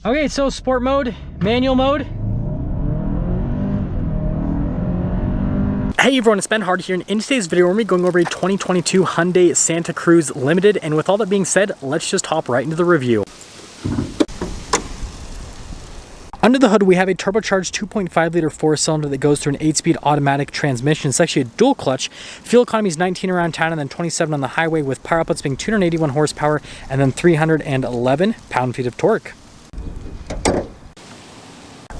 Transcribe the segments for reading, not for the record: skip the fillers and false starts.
Okay, so sport mode, manual mode. Hey everyone, it's Ben Hard here, and in today's video we're going to be going over a 2022 Hyundai Santa Cruz Limited, and with all that being said, let's just hop right into the review. Under the hood, we have a turbocharged 2.5 liter 4-cylinder that goes through an 8-speed automatic transmission. It's actually a dual clutch. Fuel economy is 19 around town and then 27 on the highway, with power outputs being 281 horsepower and then 311 pound-feet of torque.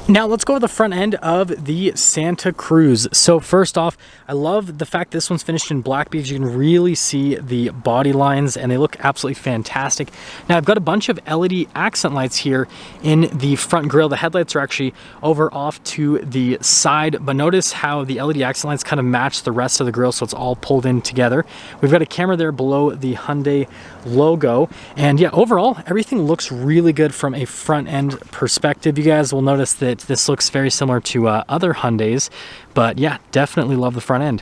Now let's go to the front end of the Santa Cruz. So first off, I love the fact this one's finished in black because you can really see the body lines and they look absolutely fantastic. Now I've got a bunch of LED accent lights here in the front grille. The headlights are actually over off to the side, but notice how the LED accent lights kind of match the rest of the grille, so it's all pulled in together. We've got a camera there below the Hyundai logo, and yeah, overall everything looks really good from a front end perspective. You guys will notice that this looks very similar to other Hyundais, but yeah, definitely love the front end.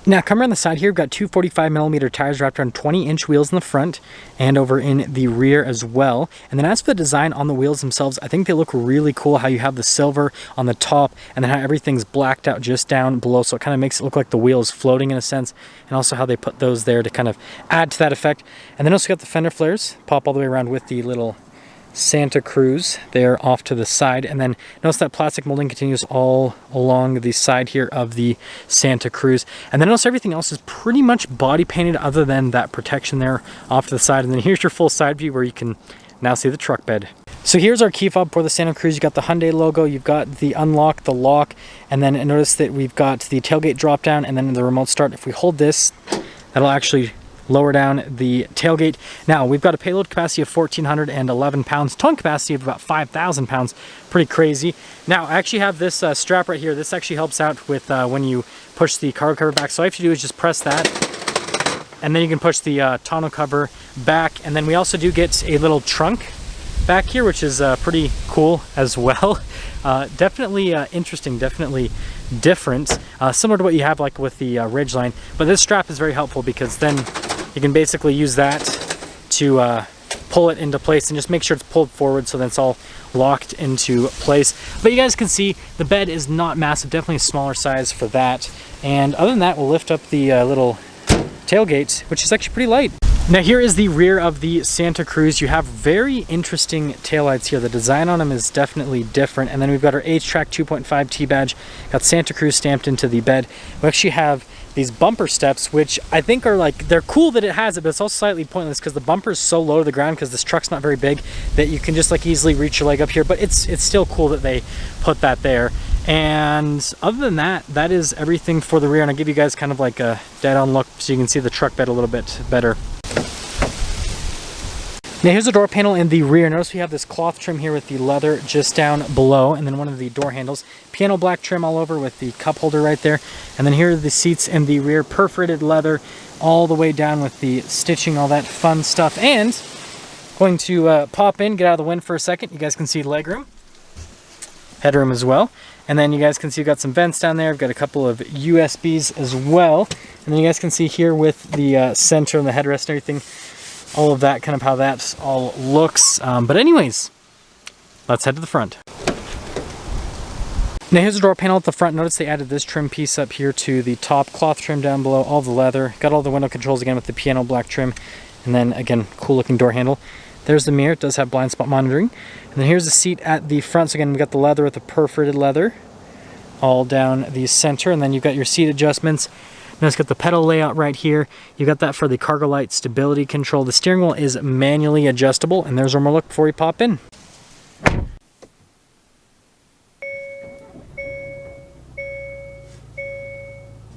Now, coming around the side here, we've got two 45mm tires wrapped around 20-inch wheels in the front and over in the rear as well. And then as for the design on the wheels themselves, I think they look really cool, how you have the silver on the top and then how everything's blacked out just down below, so it kind of makes it look like the wheel is floating in a sense, and also how they put those there to kind of add to that effect. And then also got the fender flares, pop all the way around with the little Santa Cruz there off to the side, and then notice that plastic molding continues all along the side here of the Santa Cruz, and then notice everything else is pretty much body painted other than that protection there off to the side. And then here's your full side view where you can now see the truck bed. So here's our key fob for the Santa Cruz. You got the Hyundai logo, you've got the unlock, the lock, and then notice that we've got the tailgate drop down and then the remote start. If we hold this, that'll actually lower down the tailgate. Now we've got a payload capacity of 1,411 pounds, towing capacity of about 5,000 pounds. Pretty crazy. Now I actually have this strap right here. This actually helps out with when you push the cargo cover back. So all you have to do is just press that, and then you can push the tonneau cover back. And then we also do get a little trunk back here, which is pretty cool as well. Definitely interesting, definitely different, similar to what you have like with the Ridgeline, but this strap is very helpful because then you can basically use that to pull it into place and just make sure it's pulled forward so that it's all locked into place. But you guys can see the bed is not massive, definitely a smaller size for that. And other than that, we'll lift up the little tailgate, which is actually pretty light. Now here is the rear of the Santa Cruz. You have very interesting taillights here. The design on them is definitely different. And then we've got our H-Track 2.5 T-badge, got Santa Cruz stamped into the bed. We actually have these bumper steps, which I think are like, they're cool that it has it, but it's also slightly pointless because the bumper is so low to the ground because this truck's not very big that you can just like easily reach your leg up here, but it's still cool that they put that there. And other than that, that is everything for the rear, and I'll give you guys kind of like a dead-on look so you can see the truck bed a little bit better. Now here's the door panel in the rear. Notice we have this cloth trim here with the leather just down below, and then one of the door handles. Piano black trim all over with the cup holder right there. And then here are the seats in the rear, perforated leather all the way down with the stitching, all that fun stuff. And going to pop in, get out of the wind for a second. You guys can see legroom, headroom as well. And then you guys can see we've got some vents down there. We've got a couple of USBs as well. And then you guys can see here with the center and the headrest and everything, all of that, kind of how that all looks. But anyways, let's head to the front. Now here's the door panel at the front. Notice they added this trim piece up here to the top, cloth trim down below, all the leather. Got all the window controls again with the piano black trim. And then again, cool looking door handle. There's the mirror, it does have blind spot monitoring. And then here's the seat at the front. So again, we got the leather with the perforated leather all down the center. And then you've got your seat adjustments. Now it's got the pedal layout right here. You got that for the cargo light stability control. The steering wheel is manually adjustable, and there's one more look before we pop in.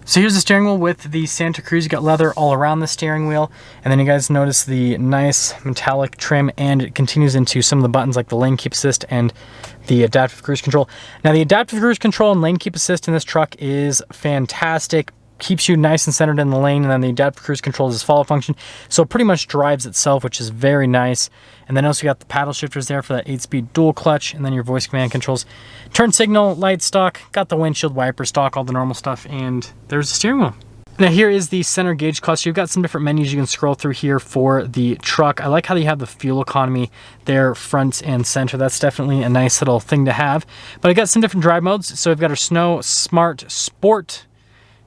So here's the steering wheel with the Santa Cruz. You got leather all around the steering wheel, and then you guys notice the nice metallic trim, and it continues into some of the buttons like the lane keep assist and the adaptive cruise control. Now the adaptive cruise control and lane keep assist in this truck is fantastic. Keeps you nice and centered in the lane, and then the adaptive cruise control is its follow function, so it pretty much drives itself, which is very nice. And then also you got the paddle shifters there for that 8-speed dual clutch, and then your voice command controls, turn signal, light stock, got the windshield wiper stock, all the normal stuff, and there's the steering wheel. Now here is the center gauge cluster. You've got some different menus you can scroll through here for the truck. I like how you have the fuel economy there front and center. That's definitely a nice little thing to have. But I got some different drive modes. So we've got our Snow, Smart, Sport,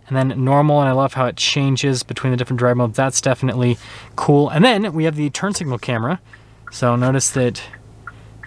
and then Normal. And I love how it changes between the different drive modes. That's definitely cool. And then we have the turn signal camera. So notice that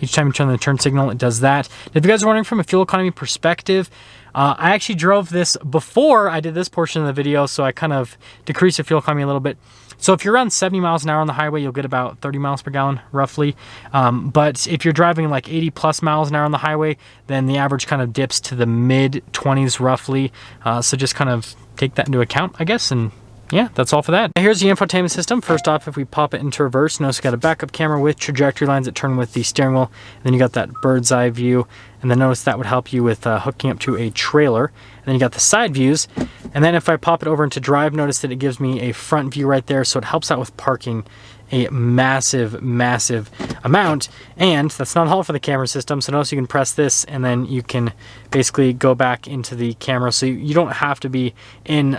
each time you turn the turn signal, it does that. If you guys are wondering from a fuel economy perspective, I actually drove this before I did this portion of the video, so I kind of decreased the fuel economy a little bit. So if you're around 70 miles an hour on the highway, you'll get about 30 miles per gallon, roughly. But if you're driving like 80 plus miles an hour on the highway, then the average kind of dips to the mid 20s, roughly. So just kind of take that into account, I guess, and yeah, that's all for that. Here's the infotainment system. First off, if we pop it into reverse, notice we got a backup camera with trajectory lines that turn with the steering wheel. And then you got that bird's eye view. And then notice that would help you with hooking up to a trailer. And then you got the side views. And then if I pop it over into drive, notice that it gives me a front view right there. So it helps out with parking a massive, massive amount. And that's not all for the camera system. So notice you can press this and then you can basically go back into the camera. So you don't have to be in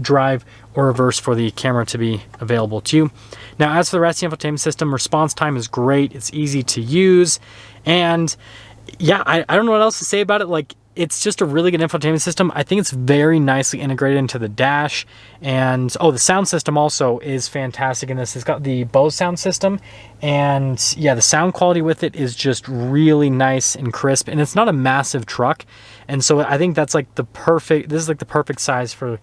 drive or reverse for the camera to be available to you. Now, as for the rest of the infotainment system, response time is great. It's easy to use. And yeah, I don't know what else to say about it. Like, it's just a really good infotainment system. I think it's very nicely integrated into the dash. And oh, the sound system also is fantastic in this. It's got the Bose sound system, and yeah, the sound quality with it is just really nice and crisp. And it's not a massive truck, and so I think that's like the perfect, this is like the perfect size for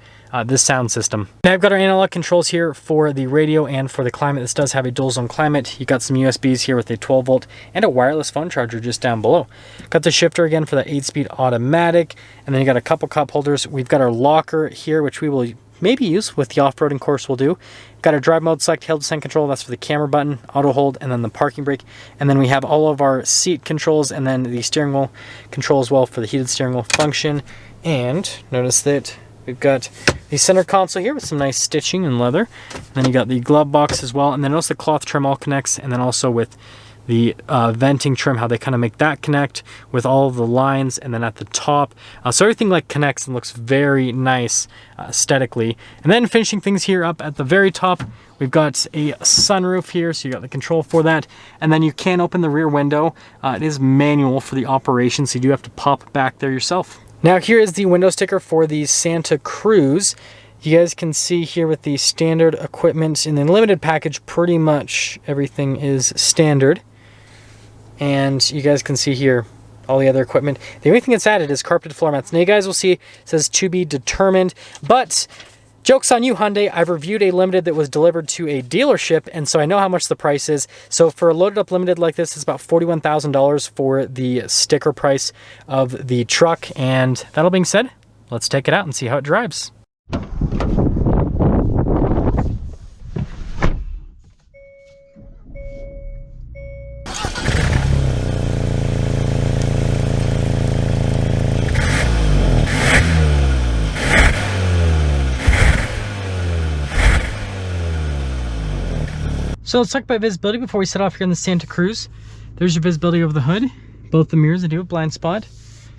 this sound system. Now I've got our analog controls here for the radio and for the climate. This does have a dual zone climate. You got some USBs here with a 12 volt and a wireless phone charger just down below. Got the shifter again for the 8-speed automatic, and then you got a couple cup holders. We've got our locker here, which we will maybe use with the off-roading course we'll do. Got our drive mode select, hill descent control, that's for the camera button, auto hold, and then the parking brake. And then we have all of our seat controls and then the steering wheel control as well for the heated steering wheel function. And notice that we've got the center console here with some nice stitching and leather. And then you got the glove box as well. And then notice the cloth trim all connects, and then also with the venting trim, how they kind of make that connect with all of the lines, and then at the top. So everything like connects and looks very nice aesthetically. And then finishing things here up at the very top, we've got a sunroof here, so you got the control for that. And then you can open the rear window. It is manual for the operation, so you do have to pop back there yourself. Now here is the window sticker for the Santa Cruz. You guys can see here with the standard equipment in the limited package, pretty much everything is standard. And you guys can see here all the other equipment. The only thing that's added is carpeted floor mats. Now you guys will see it says to be determined, but joke's on you, Hyundai. I've reviewed a Limited that was delivered to a dealership, and so I know how much the price is. So for a loaded up Limited like this, it's about $41,000 for the sticker price of the truck. And that all being said, let's take it out and see how it drives. So let's talk about visibility before we set off here in the Santa Cruz. There's your visibility over the hood. Both the mirrors, I do have blind spot.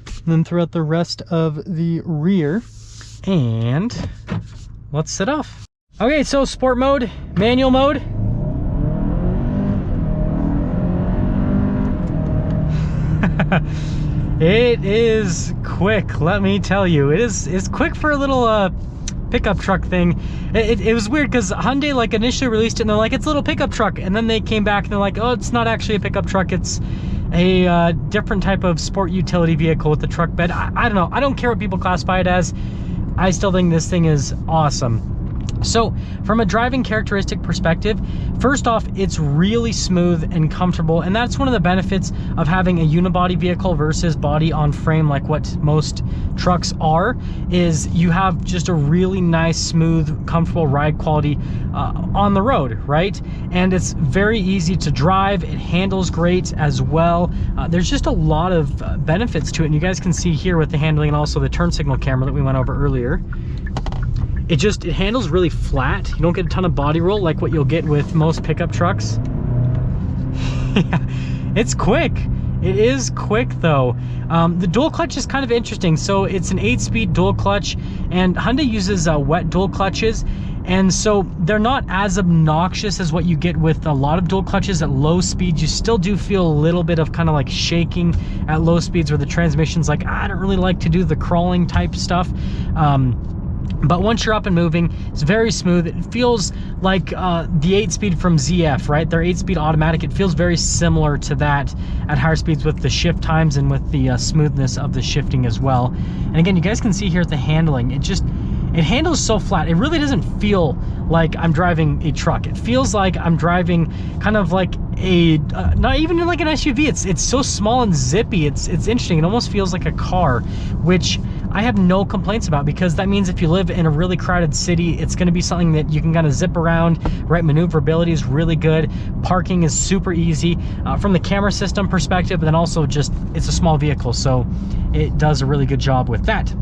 And then throughout the rest of the rear. And let's set off. Okay, so sport mode, manual mode. It is quick, let me tell you. It's quick for a little pickup truck thing. It was weird because Hyundai like initially released it and they're like, it's a little pickup truck, and then they came back and they're like, oh, it's not actually a pickup truck, it's a different type of sport utility vehicle with the truck bed. I don't know, I don't care what people classify it as. I still think this thing is awesome. So from a driving characteristic perspective, first off, it's really smooth and comfortable, and that's one of the benefits of having a unibody vehicle versus body on frame like what most trucks are, is you have just a really nice, smooth, comfortable ride quality on the road, right? And it's very easy to drive. It handles great as well. There's just a lot of benefits to it, and you guys can see here with the handling and also the turn signal camera that we went over earlier. It handles really flat. You don't get a ton of body roll like what you'll get with most pickup trucks. Yeah, it's quick. It is quick though. The dual clutch is kind of interesting. So it's an 8-speed dual clutch, and Hyundai uses wet dual clutches. And so they're not as obnoxious as what you get with a lot of dual clutches at low speeds. You still do feel a little bit of kind of like shaking at low speeds where the transmission's like, I don't really like to do the crawling type stuff. But once you're up and moving, it's very smooth. It feels like the 8-speed from ZF, right? Their 8-speed automatic. It feels very similar to that at higher speeds with the shift times and with the smoothness of the shifting as well. And again, you guys can see here at the handling, it handles so flat. It really doesn't feel like I'm driving a truck. It feels like I'm driving kind of like a, not even like an SUV. It's so small and zippy. It's interesting. It almost feels like a car, which I have no complaints about, because that means if you live in a really crowded city, it's going to be something that you can kind of zip around, right? Maneuverability is really good. Parking is super easy from the camera system perspective, but then also just, it's a small vehicle, so it does a really good job with that.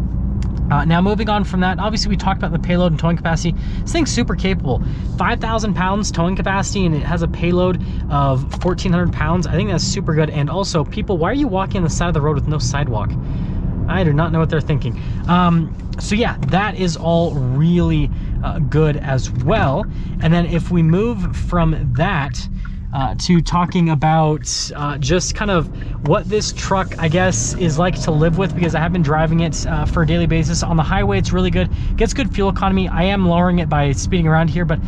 Now moving on from that, obviously we talked about the payload and towing capacity. This thing's super capable. 5,000 pounds towing capacity, and it has a payload of 1,400 pounds. I think that's super good. And also, people, why are you walking on the side of the road with no sidewalk? I do not know what they're thinking. So yeah, that is all really good as well. And then if we move from that to talking about just kind of what this truck, I guess, is like to live with, because I have been driving it for a daily basis. On the highway, it's really good. Gets good fuel economy. I am lowering it by speeding around here, but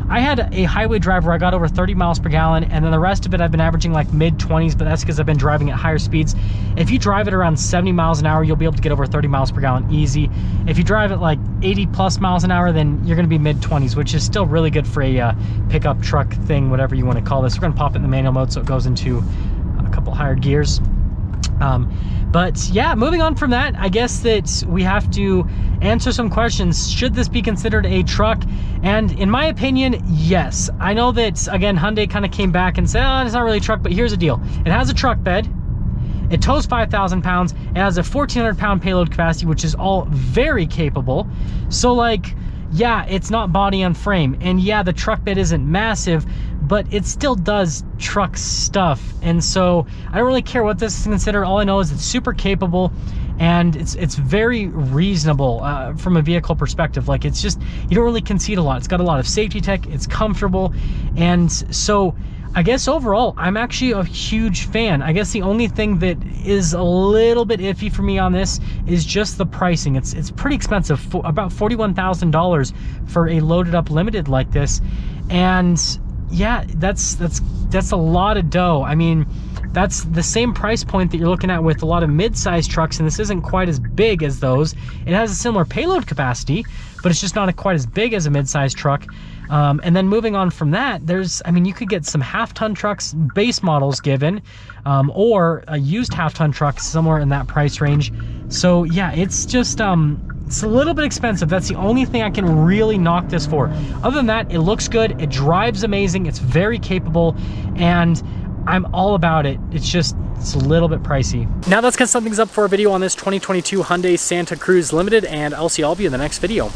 I had a highway drive where I got over 30 miles per gallon, and then the rest of it I've been averaging like mid-20s, but that's because I've been driving at higher speeds. If you drive it around 70 miles an hour, you'll be able to get over 30 miles per gallon easy. If you drive it like 80 plus miles an hour, then you're going to be mid-20s, which is still really good for a pickup truck thing, whatever you want to call this. We're going to pop it in the manual mode so it goes into a couple higher gears. But yeah, moving on from that, I guess that we have to answer some questions. Should this be considered a truck? And in my opinion, yes. I know that, again, Hyundai kind of came back and said, oh, it's not really a truck, but here's the deal. It has a truck bed. It tows 5,000 pounds. It has a 1,400 pound payload capacity, which is all very capable. So like, yeah, it's not body on frame. And yeah, the truck bed isn't massive, but it still does truck stuff. And so I don't really care what this is considered. All I know is it's super capable, and it's very reasonable from a vehicle perspective. Like, it's just, you don't really concede a lot. It's got a lot of safety tech. It's comfortable. And so I guess overall, I'm actually a huge fan. I guess the only thing that is a little bit iffy for me on this is just the pricing. It's pretty expensive, about $41,000 for a loaded up limited like this. And yeah, that's a lot of dough. I mean, that's the same price point that you're looking at with a lot of mid-sized trucks, and this isn't quite as big as those. It has a similar payload capacity, but it's just not quite as big as a mid-sized truck. And then moving on from that, I mean, you could get some half-ton trucks, base models given, or a used half-ton truck somewhere in that price range. So yeah, it's just, it's a little bit expensive. That's the only thing I can really knock this for. Other than that, it looks good. It drives amazing. It's very capable, and I'm all about it. It's a little bit pricey. Now that's gonna sum things up for a video on this 2022 Hyundai Santa Cruz Limited, and I'll see all of you in the next video.